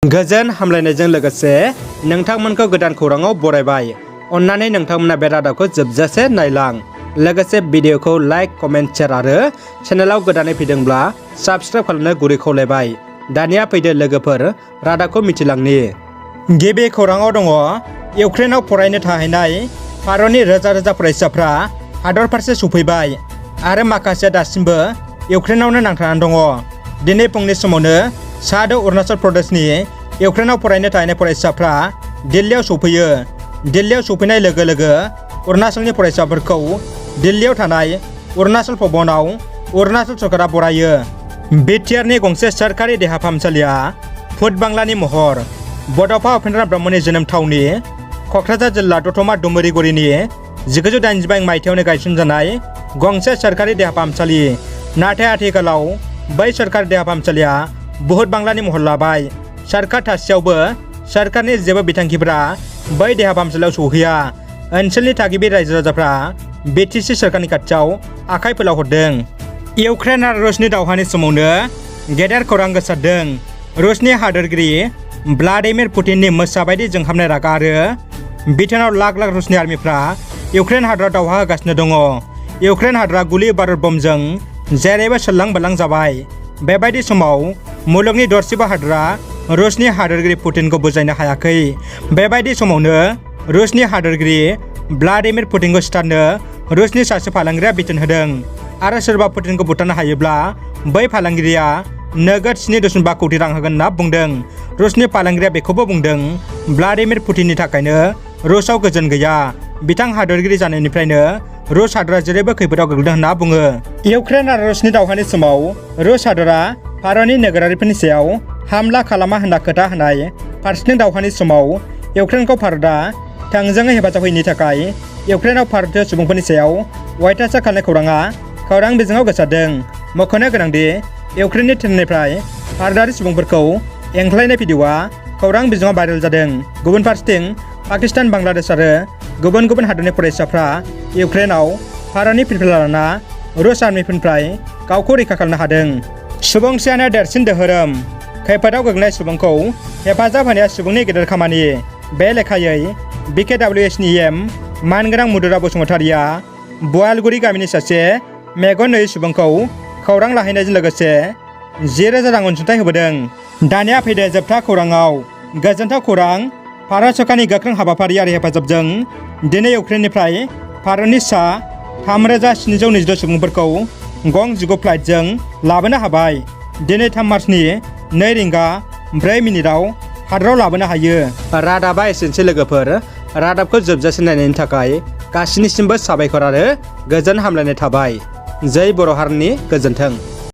गोजोन हामलायनायजों लोगोसे नोंथांमोनखौ गोदान खौराङाव बरायबाय। अन्नानै नोंथांमोना बे रादाबखौ जोबजासे नायलां। लोगोसे भिडिअखौ लाइक, कमेन्ट, शेयार आरो चेनेलाव गोदानै फैदोंब्ला साबस्क्राइब खालामनो गुरै खावलायबाय। दानिया फैदो लोगोफोर रादाबखौ मिथिलांनि। गिबि खौराङाव दङ इउक्रेनाव फरायनो थाहैनाय भारतनि रोजा रोजा फरायसाफ्रा हादर फारसे सफैबाय आरो माखासेया दासिमबो इउक्रेनावनो नांथानानै दङ। दिनै फुंनि समावनो साहा अरुणाचल प्रदेशनि इउक्रेनाव फरायनो थाहैनाय फरायसाफ्रा दिल्लीयाव सफैयो। दिल्लीयाव सफैनाय लोगो लोगो अरुणाचलनि फरायसाफोरखौ दिल्लीयाव थानाय अरुणाचल भवनाव अरुणाचल सरकारा बरायो। बिटिआरनि गंसे सोरखारि देहा फाहामसालिया फुटबांलानि महर। बड'फा उपेन्द्र ब्रह्मनि जोनोम थावनि क'क्राझार जिल्ला दतमा डुमरिगुरिनि 1985 मायथाइयावनो गायसनजानाय गंसे सोरखारि देहा फाहामसालि। नाथाय आथिखालाव बै सोरखारि देहा फाहामसालिया बुहुत बांलानि महर लाबाय। सोरखार थासेयावबो सोरखारनि जेबो बिथांखिफोरा बै देहा फाहामसालियाव सौहैया। ओनसोलनि थागिबि रायजो राजाफ्रा बिटिसि सोरखारनि खाथियाव आखाइ फोलावहरदों। इउक्रेन आरो रुसनि दावहानि समावनो गेदेर खौरां गोसारदों। रुसनि हादोरगिरि व्लादिमिर पुतिननि मोसाबायदि जोंहाबनाय रागा आरो बिथोनाव लाख लाख रुसनि आर्मिफ्रा इउक्रेन हादराव दावहा होगासिनो दङ। इउक्रेन हादरा गुलि बारुद बमजों जेरैबो सोल्लां बाल्लां जाबाय। बेबायदि समाव मुलुगनि दरसेबो हादरा रुसनि हादोरगिरि पुतिनखौ बुजायनो हायाखै। बेबायदि समावनो रुसनि हादोरगिरि व्लादिमिर पुतिनखौ सिथारनो रुसनि सासे फालांगिरिया बिथोन होदों आरो सोरबा पुतिनखौ बुथारनो हायोब्ला बै फालांगिरिया नोगोद 7.5 कौटि रां होगोन होनना बुंदों। रुसनि फालांगिरिया बेखौबो बुंदों व्लादिमिर पुतिननि थाखायनो रुसआव गोजोन गैया। बिथां हादोरगिरि जानायनिफ्रायनो रुस हादरा जेरैबो खैफोदाव गोग्लैदों होनना बुङो। इउक्रेन आरो रुसनि दावहानि समाव रुस हादरा भारतनि नोगोरारिफोरनि सायाव हामला खालामा होनना खोथा होनाय। फारसेथिं दावहानि समाव इउक्रेनखौ भारतआ थोंजोङै हेफाजाब होयैनि थाखाय इउक्रेनाव भारतीय सुबुंफोरनि सायाव अयथासार खालामनाय खौराङा खौरां बिजोङाव गोसारदों। मख'नो गोनांदि इउक्रेननि ट्रेननिफ्राय भारतारि सुबुंफोरखौ एंख्लायनाय भिडिअ'आ खौरां बिजोङाव भाइरेल जादों। गुबुन फारसेथिं पाकिस्तान, बांलादेश आरो गुबुन गुबुन हादरनि फरायसाफ्रा इउक्रेनाव भारतनि फिरफिला लाना रुस आर्मिफोरनिफ्राय गावखौ रैखा खालामनो हादों। सुबुंथियानो देरसिन दोहोरोम। खैफोदाव गोग्लैनाय सुबुंखौ हेफाजाब होनाया सुबुंनि गेदेर खामानि। बे लेखायै BKWSनि मानगोनां मुदुरा बसुमतारिया बयालगुरि गामिनि सासे मेगन नुयै सुबुंखौ खौरां लाहैनायजों लोगोसे 10,000 रां अनसुंथाइ होबोदों। दानिया फैदो जोबथा खौराङाव। गोजोनथाव खौरां। भारत सरकारनि गोख्रों हाबाफारि आरो हेफाजाबजों दिनै इउक्रेननिफ्राय भारतनि सा 3,726 सुबुंफोरखौ गं 19 फ्लाइटजों लाबोनो हाबाय। दिनै 3 मार्चनि 2:04 हादराव लाबोनो हायो। रादाबा एसेनोसै लोगोफोर। रादाबखौ जोबजासे नायनायनि थाखाय गासिनिसिमबो साबायखर आरो गोजोन हामलायनाय थाबाय। जै बर' हारिनि गोजोन्थों।